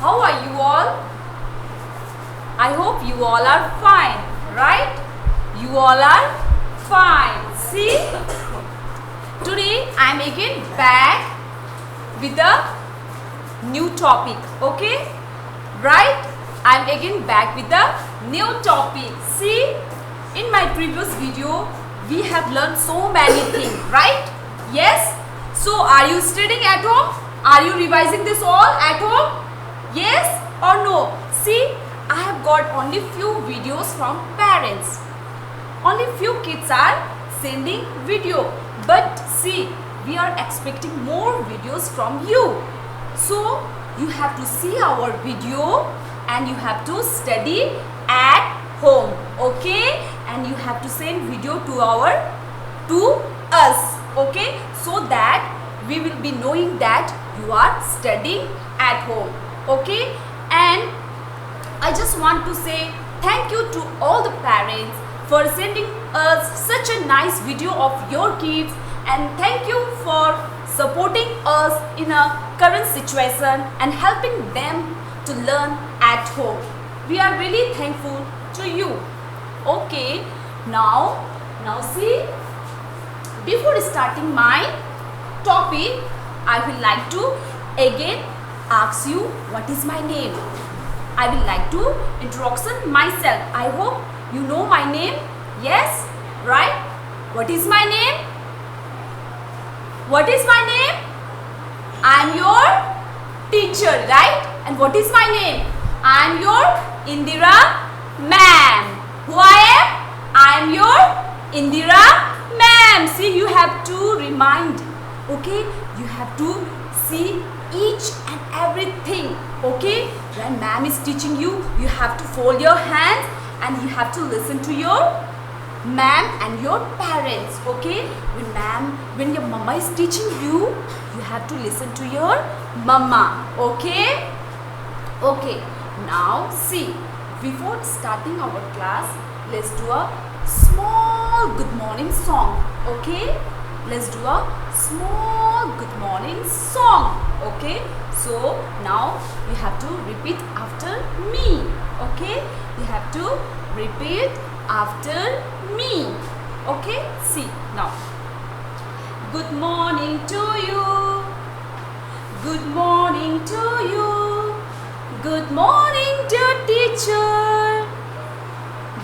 How are you all? I hope you all are fine, right? You all are fine. See? Today I am again back with a new topic, okay? Right? I am again back with a new topic. See? In my previous video, we have learned so many things, right? Yes? So, are you studying at home? Are you revising this all at home? Yes or no? See, I have got only few videos from parents. Only few kids are sending video. But see, we are expecting more videos from you. So, you have to see our video and you have to study at home, okay? And you have to send video to us, okay? So that we will be knowing that you are studying at home, okay? And I just want to say thank you to all the parents for sending us such a nice video of your kids, and thank you for supporting us in a current situation and helping them to learn at home. We are really thankful to you. Okay, now see, before starting my topic, I will like to again ask you what is my name. I will like to introduce myself. I hope you know my name. Yes, right? What is my name? What is my name? I am your teacher, right? And what is my name? I am your Indira ma'am. Who I am? I am your Indira ma'am. See, you have to remind, okay? You have to see each and everything, okay? When ma'am is teaching you, you have to fold your hands and you have to listen to your ma'am and your parents, okay? When your mama is teaching you, you have to listen to your mama, okay? Okay, now see, before starting our class, let's do a small good morning song, okay? Let's do a small good morning song, okay? So now you have to repeat after me, okay? You have to repeat after me, okay? See now. Good morning to you. Good morning to you. Good morning, dear teacher.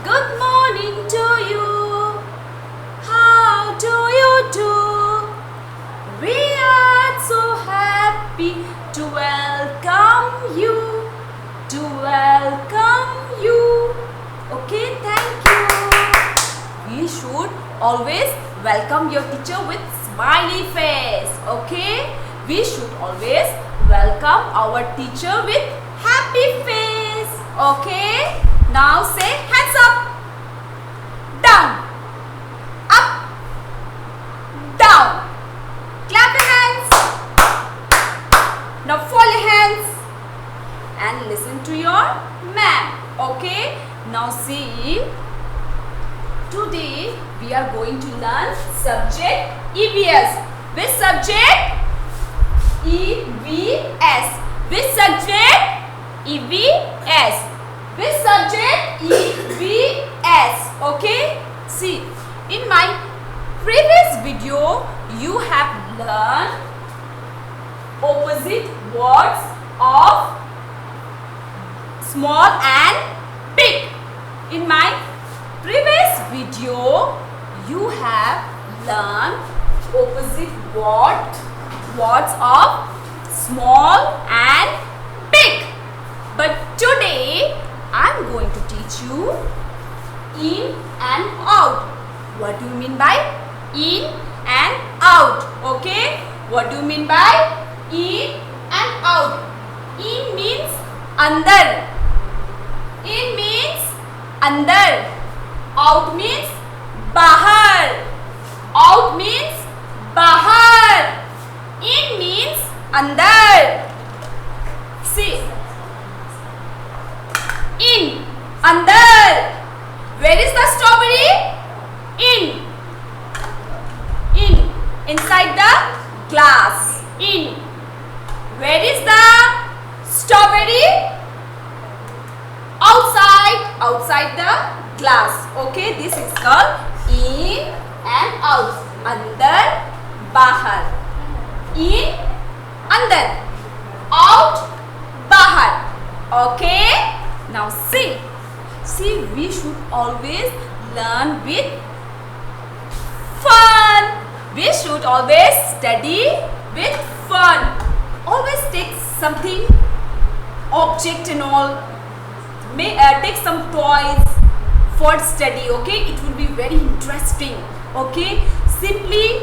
Good morning to you. How do you do? We are so happy to welcome you. To welcome you. Okay, thank you. We should always welcome your teacher with smiley face. Okay, we should always welcome our teacher with happy face. Okay, now say hands up, down, up, down. Clap your hands. Now fold your hands and listen to your ma'am. Okay, now see, today we are going to learn subject EVS. Which subject? EVS. Which subject? EVS. Which subject? EVS. Okay? See, in my previous video, you have learned opposite words of small and big. In my previous video, you have learned opposite words of small and big. But today, I am going to teach you in and out. What do you mean by in and out? Okay? What do you mean by in and out? In means andar. In means andar. Out means bahar. Out means bahar. In means andar. See. In. Andar. Where is the strawberry? In. In. Inside the glass. In. Where is the strawberry? outside the glass. Okay, this is called in and out. Andar, bahar. In, andar. Out, bahar. Okay. Now see, we should always learn with fun. We should always study with fun. Always take something, object and all. Take some toys for study. Okay, it will be very interesting. Okay, simply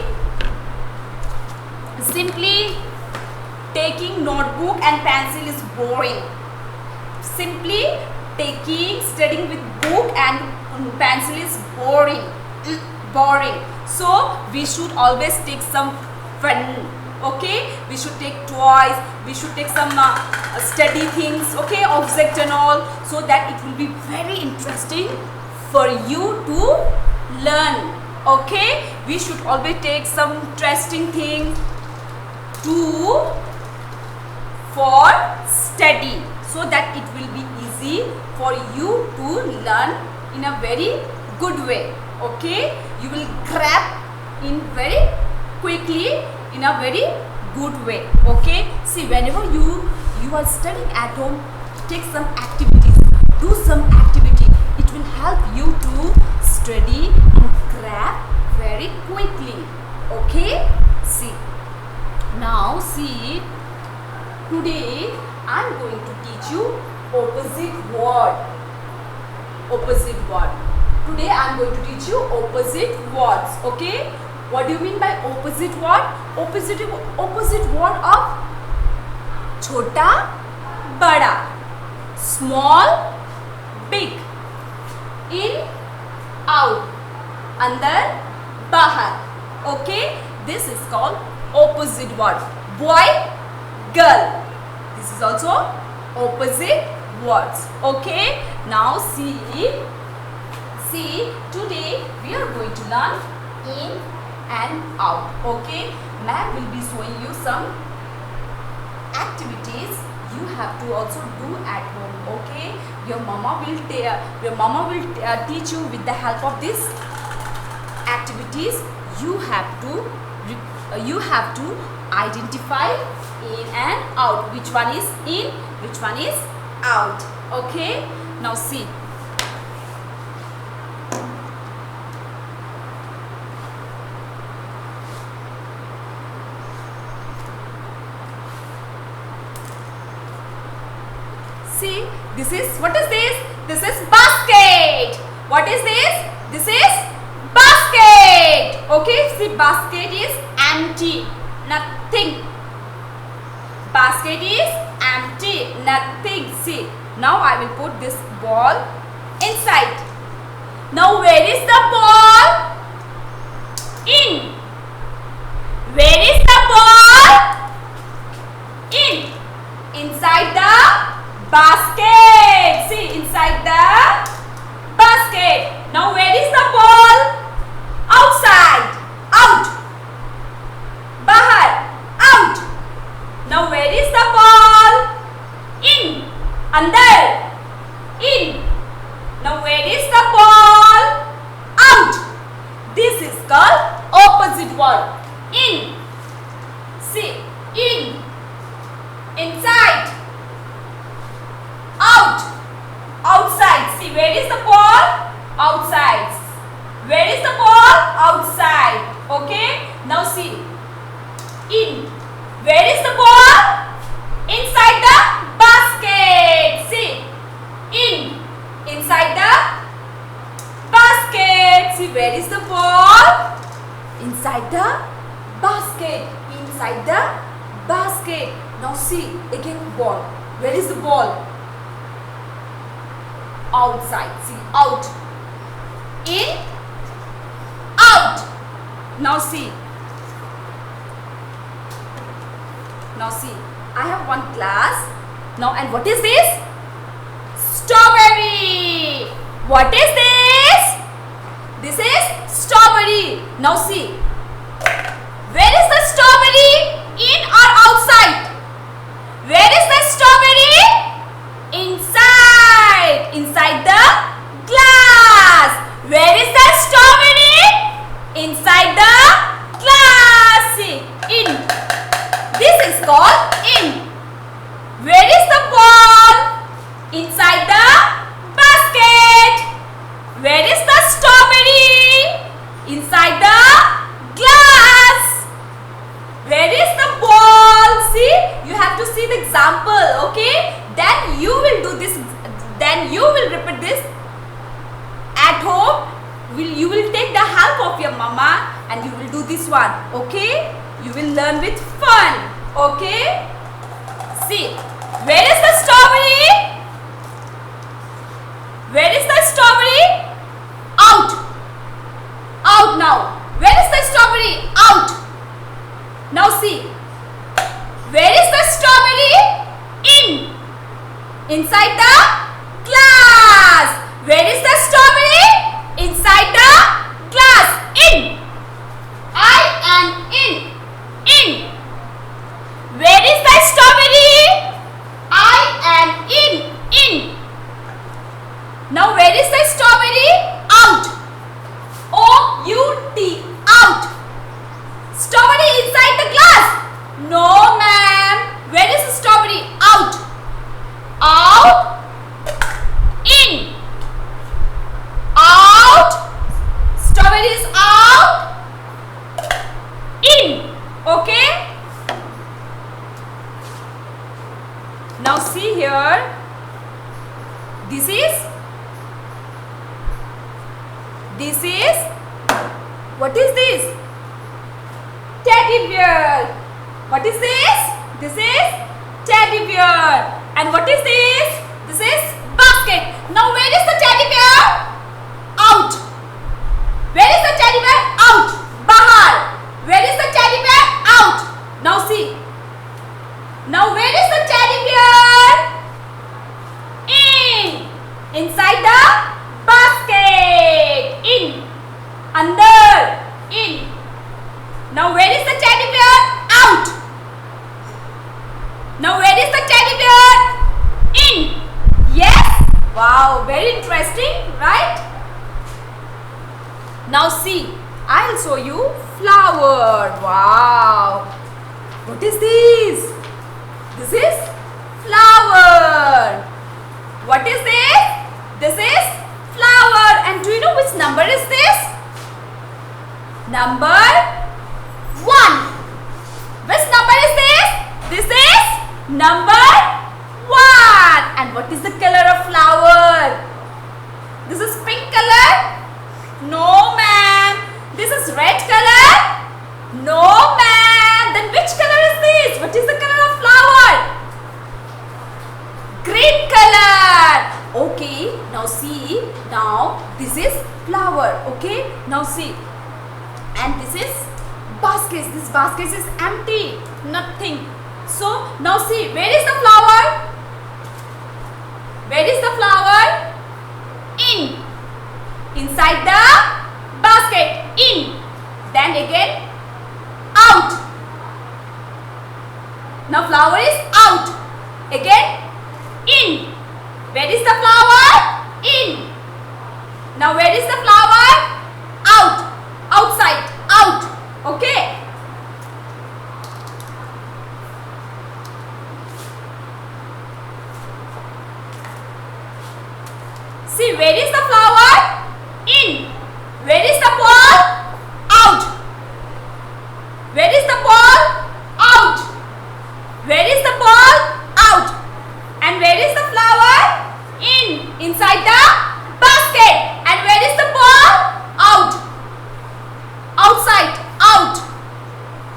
taking notebook and pencil is boring. Simply studying with book and pencil is boring. So we should always take some fun. Okay, we should take toys, we should take some study things, okay, object and all, so that it will be very interesting for you to learn. Okay, we should always take some interesting thing for study, so that it will be easy for you to learn in a very good way. Okay, you will grab in very quickly in a very good way. Okay, see, whenever you are studying at home, take some activities, do some activity. It will help you to study and grab very quickly. Okay, see, now see, today I am going to teach you opposite word. Today I am going to teach you opposite words. Okay, what do you mean by opposite word? Opposite word of chota, bada, small, big, in, out, andar, bahar. Okay, this is called opposite word. Boy, girl. This is also opposite words. Okay, now see, today we are going to learn in and out. Okay, ma'am will be showing you some activities you have to also do at home. Okay, your mama will teach you with the help of these activities. You have to identify in and out. Which one is in, which one is out. Okay, now see. See, this is, what is this? This is basket. What is this? This is basket. Okay, see, basket is empty, nothing. Basket is empty, nothing. See, now I will put this ball inside. Now where is the ball? In. Where is the ball? In. Inside the basket. See, inside the basket. Now where is the ball? Outside. Out. Bahar. Out. Now where is the ball? In. Andar. In. Now where is the ball? Out. This is called opposite word. In. See, in. Inside. Out. Outside. See, where is the ball? Outside. Where is the ball? Outside. Okay. Now see. In. Where is the ball? Inside the basket. See. In. Inside the basket. See, where is the ball? Inside the basket. Inside the basket. Now see, again ball. Where is the ball? Outside. See, out. In. Out. Now see. Now see, I have one glass. Now, and what is this? Strawberry. What is this? This is strawberry. Now see, where is the strawberry? In or outside? Where is the strawberry? Inside. Inside the Where is the ball? Inside the basket. Where is the strawberry? Inside the glass. Where is the ball? See, you have to see the example, okay? Then you will do this, then you will repeat this at home. You will take the help of your mama and you will do this one, okay? You will learn with fun, okay? See, where is the strawberry? Where is the strawberry? Out. Out now. Where is the strawberry? Out. Now see. Where is the strawberry? In. Inside the glass. Where is the strawberry? Inside the glass. In. I am in. In. Where is the strawberry? I am in. In. Now where is the strawberry? Out. O-U-T. Out. Strawberry inside the glass. No ma'am. Where is the strawberry? Out. Out. In. Out. Strawberry is out. In. Okay. Now see here. This is what is this? Teddy bear. What is this? This is teddy bear. And what is this? This is basket. Now where is the teddy bear? Out. Where is the teddy bear? Out. Bahar. Where is the teddy bear? Out. Now see. Now where is the teddy bear? In. Inside the basket. In. Under. In. Now where is the teddy bear? Out. Now where is the teddy bear? In. Yes? Wow, very interesting, right? Now see, I'll show you flower. Wow. What is this? This is flower. What is this? This is flower. And do you know which number is this? Number 1. Which number is this? This is number 1. And what is the color of flower? This is pink color? No ma'am. This is red color? No ma'am. Then which color is this? What is the color of flower? Green color. Okay. Now see. Now this is flower. Okay. Now see. And this is basket. This basket is empty. Nothing. So now see. Where is the flower? Where is the flower? In. Inside the basket. In. Then again out. Now flower is out. Again in. Where is the flower? In. Now where is the flower? Out. Outside. Out. Okay. See, where is the flower? In. Where is the ball? Out. Where is the ball? Out. Where is the ball? Out. And where is the flower? In. Inside the basket. And where is the ball? Out. Outside. Out.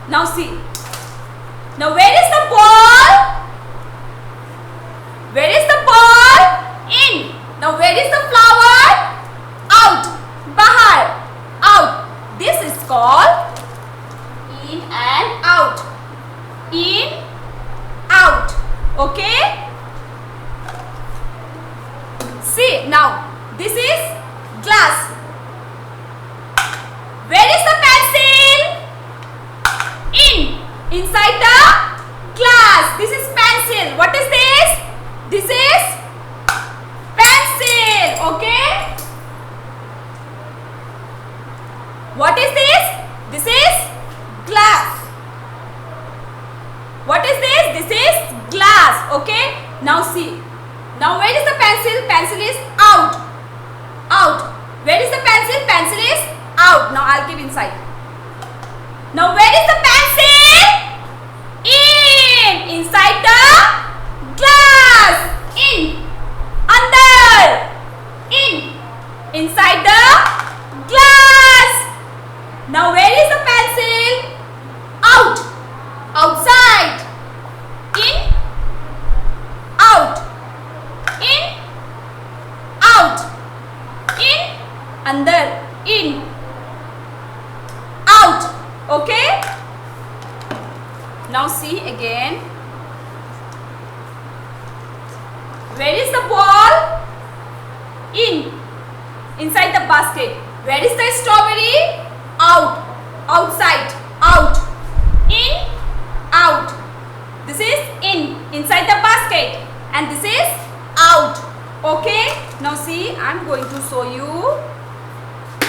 Now see. Now where is the ball? Where is the ball? In. Now where is the flower? Out. Bahar. Out. This is called in and out. In, out. Okay? See, now this is glass. Where is the pencil? In. Inside the glass. This is pencil. What is this? This is pencil. Okay? What is this? This is glass. What is this? This is glass. Okay. Now see. Now where is the pencil? Pencil is out. Out. Where is the pencil? Pencil is out. Now I'll keep inside. Now where is the pencil? In. Inside the glass. In. Under. In. Inside the glass. Now where is the pencil? Out. Outside. In. Out. In. Out. In. Under. In. Out. Okay. Now see again. Where is the ball? In. Inside the basket. Where is the strawberry? Out. Outside. Out. In. Out. This is in. Inside the basket. And this is out. Okay. Now see, I'm going to show you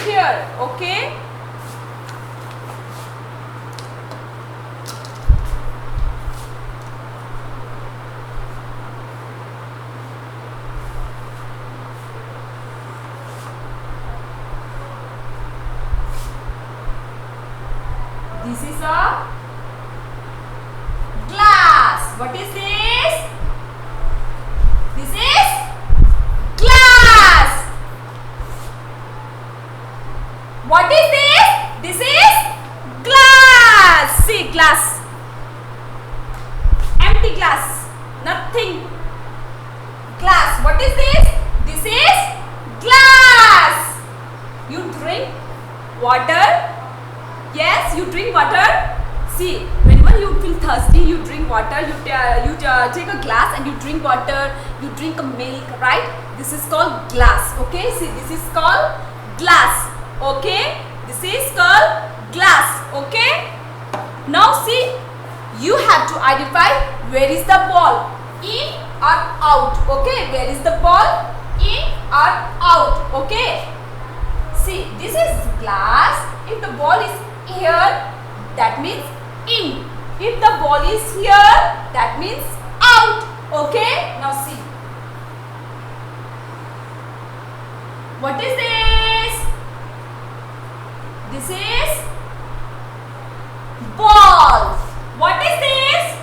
here. Okay. This is a glass. What is this? This is glass. What is this? This is glass. See, glass. Empty glass. Nothing. Glass. What is this? This is glass. You drink water. Yes, you drink water. See, whenever you feel thirsty, you drink water. You take a glass and you drink water. You drink a milk, right? This is called glass. Okay. See, this is called glass. Okay. This is called glass. Okay. Now see, you have to identify where is the ball, in or out. Okay. Where is the ball, in or out. Okay. See, this is glass. If the ball is here, that means in. If the ball is here, that means out. Okay. Now see. What is this? This is ball. What is this?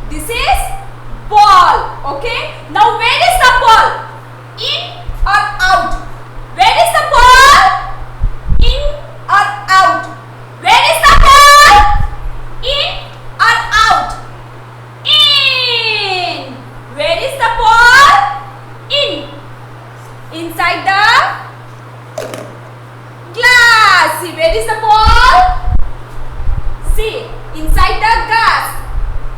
This is ball. Okay. Now where is the ball? In or out? Where is the ball? In or out? Where is the ball? In or out? In. Where is the ball? In. Inside the glass. See, where is the ball? See, inside the glass.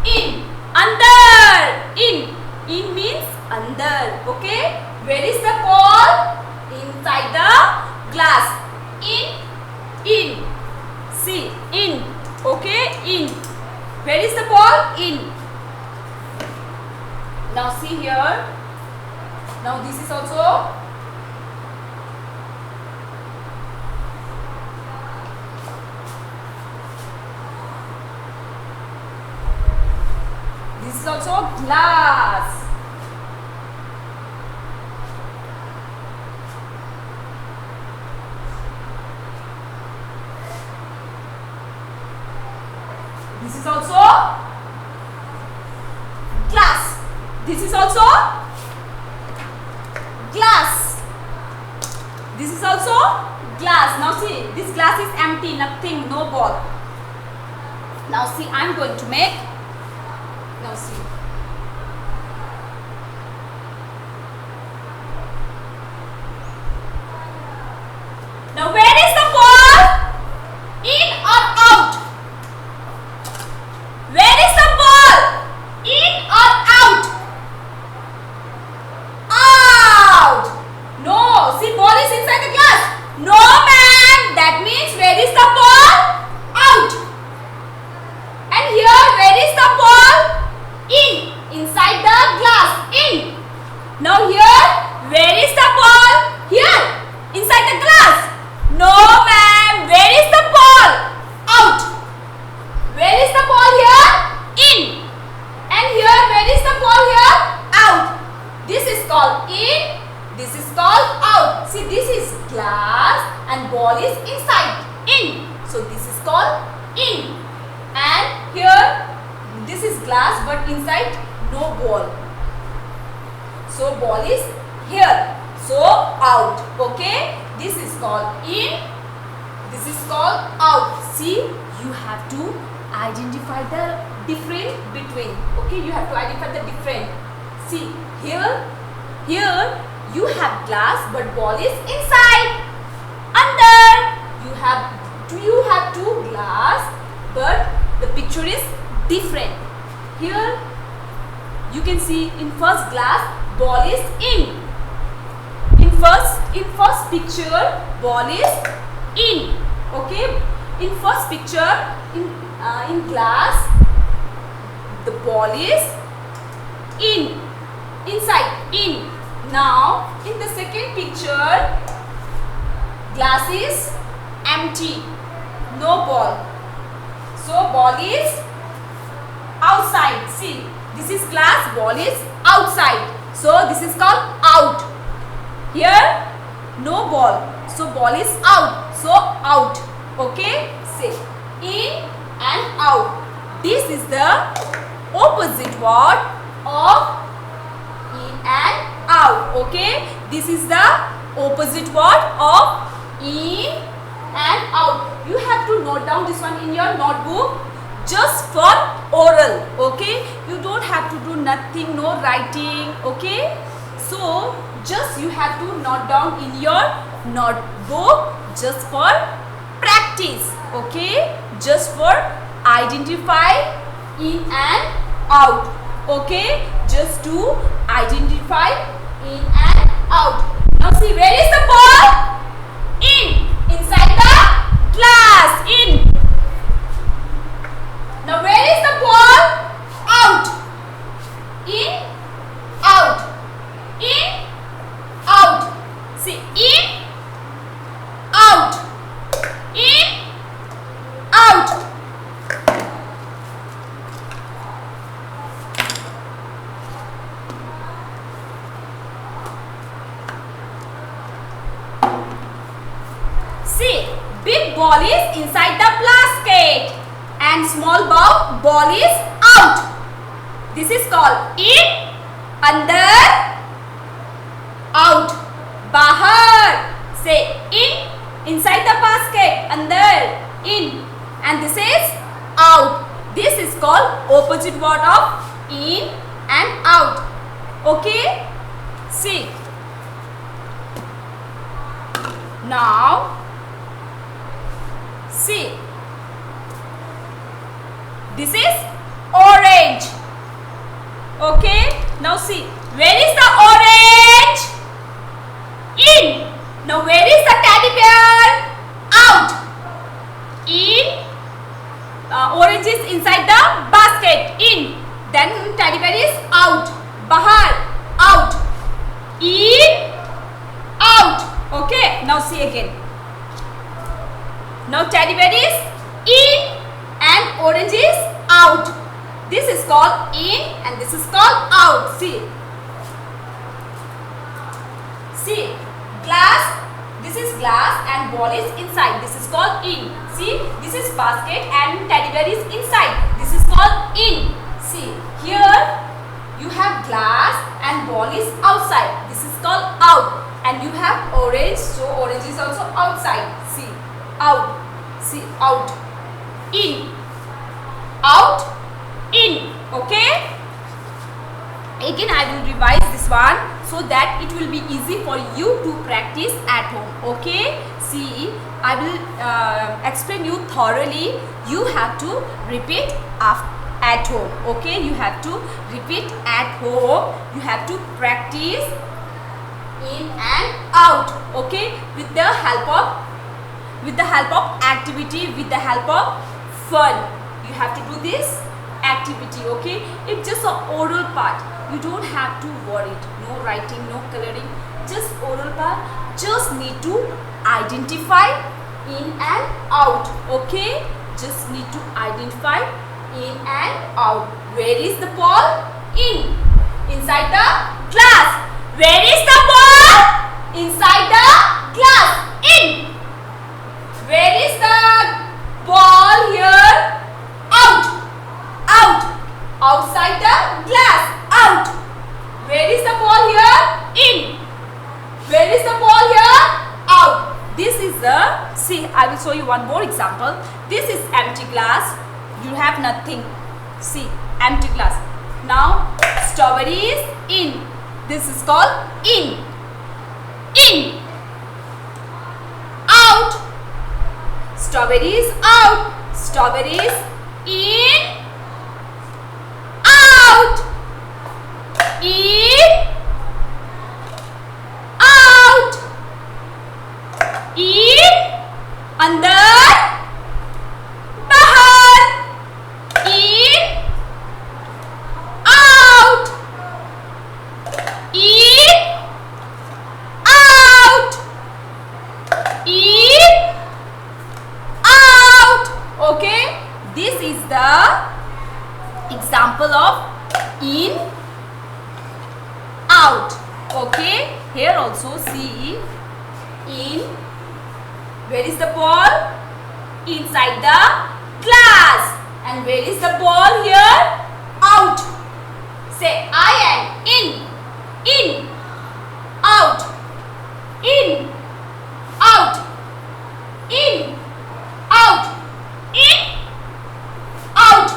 In. Under. In. In means under. Okay. Where is the ball? Inside the glass. In. In. See, in. Okay, in. Where is the ball? In. Now see here. Now this is also glass. This is also glass. This is also glass. This is also glass. Now see, this glass is empty, nothing, no ball. Now see, I'm going to make. Now see. Now where is the ball? In or out? Where is the ball? In or out? Out. No. See, ball is inside the glass. No, man. That means where is the ball? Out. And here, where is the ball? In. So ball is here. So out. Okay. This is called in. This is called out. See, you have to identify the difference between. Okay, you have to identify the difference. See, here you have glass, but ball is inside. Under you have two glass, but the picture is different. Here you can see in first glass ball is in. In first picture ball is in. Okay, in first picture in glass the ball is in, inside, in. Now in the second picture glass is empty, no ball, so ball is outside. See, this is glass, ball is outside, so this is called out. Here no ball, so ball is out, so out. Okay, say in and out. This is the opposite word of in and out. Okay, this is the opposite word of in and out. You have to note down this one in your notebook just for oral. Okay, you don't have to do nothing, no writing. Okay, so just you have to note down in your notebook just for practice. Okay, just for identify in and out. Okay, just to identify in and out. Now see, where is the ball? In, inside the glass, in. Now where is the ball? Out. In, out. In, out. See, in, out. In, out. See, big ball is inside the basket and small ball is out. This is called in, under, out. Bahar. Say in, inside the basket, under, in. And this is out. This is called opposite word of in and out. Okay? See. Now, see, this is orange. Okay, now see, where is the orange? In. Now where is the teddy bear? Out. In. Orange is inside the basket. In. Then teddy bear is out. Bahar. Out. In. Out. Okay, now see again. Now teddy bear is in and orange is out. This is called in and this is called out. See. See, glass, this is glass and ball is inside. This is called in. See, this is basket and teddy bear is inside. This is called in. See, here you have glass and ball is outside. This is called out. And you have orange, so orange is also outside. See, out. See, out. In. Out. In. Okay? Again I will revise this one so that it will be easy for you to practice at home. Okay? See, I will explain you thoroughly. You have to repeat at home. Okay? You have to repeat at home. You have to practice in and out. Okay? With the help of activity, with the help of fun. You have to do this activity. Okay? It's just an oral part. You don't have to worry. No writing, no coloring. Just oral part. Just need to identify in and out. Okay? Just need to identify in and out. Where is the ball? In. Inside the glass. Where is the ball? Inside the glass. In. Where is the ball here? Out. Out. Outside the glass. Out. Where where is the ball here? In. Where is the ball here? Out. This is the, see, I will show you one more example. This is empty glass. You have nothing. See, empty glass. Now, strawberry is in. This is called in. In. Out. Strawberry is out. Strawberry is in. Out. In. Out. In. अंदर. बाहर. In. Out. In. Out. In. Out. Okay. This is the example of in, out. Okay. Here also see in. Where is the ball? Inside the glass. And where is the ball here? Out. Say I am in. In. Out. In. Out. In. Out. In. Out.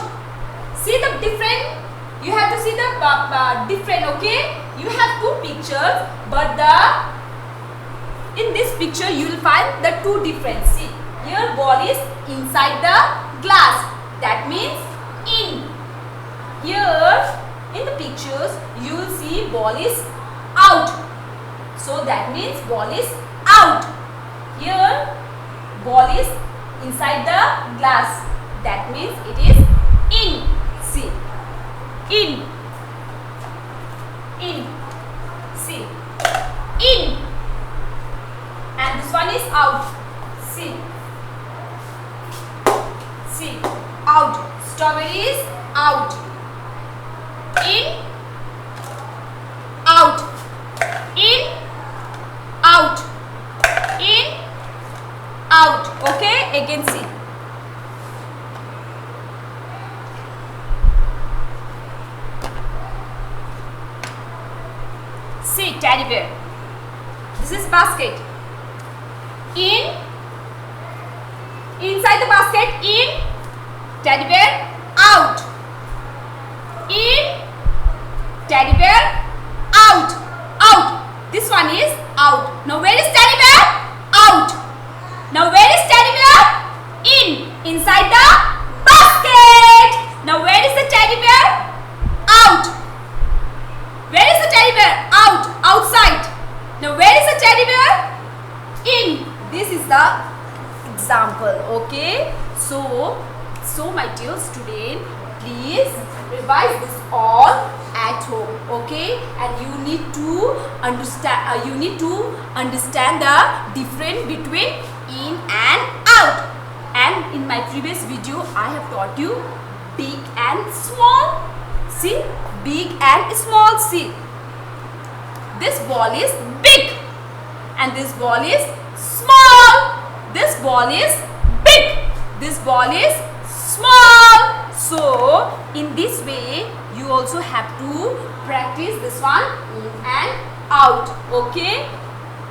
See the different? You have to see the different, okay? You have two pictures, but in this picture you will find the two different. See, here ball is inside the glass. That means in. Here in the pictures you will see ball is out. So that means ball is out. Here ball is inside the glass. That means it is in. See, in. In. See, in. And this one is out. See. See. Out. Strawberry is out. In. Out. In. Out. In. Out. Okay. Again see. See, teddy bear. This is basket. In. Inside the basket. In. Teddy bear. Out. In. Teddy bear. Out. Out. This one is out. Now where is teddy bear? Out. Now where is teddy bear? In. Inside the basket. Now where is the teddy bear? Out. Where is the teddy bear? Out. Outside. Now where is the teddy bear? In. This is the example. Okay. So my dear student, please revise this all at home. Okay. And you need to understand. The difference between in and out. And in my previous video, I have taught you big and small. See, big and small. See, this ball is big and this ball is small. This ball is big. This ball is small. So in this way you also have to practice this one, in and out. Okay,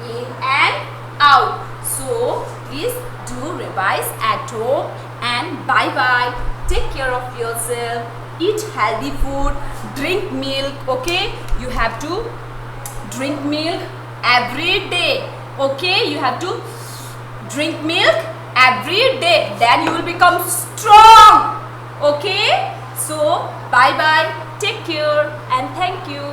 in and out. So please do revise at home, and bye bye. Take care of yourself. Eat healthy food. Drink milk. Okay, you have to drink milk every day. Okay, you have to drink milk every day. Then you will become strong. Okay, so bye bye. Take care and thank you.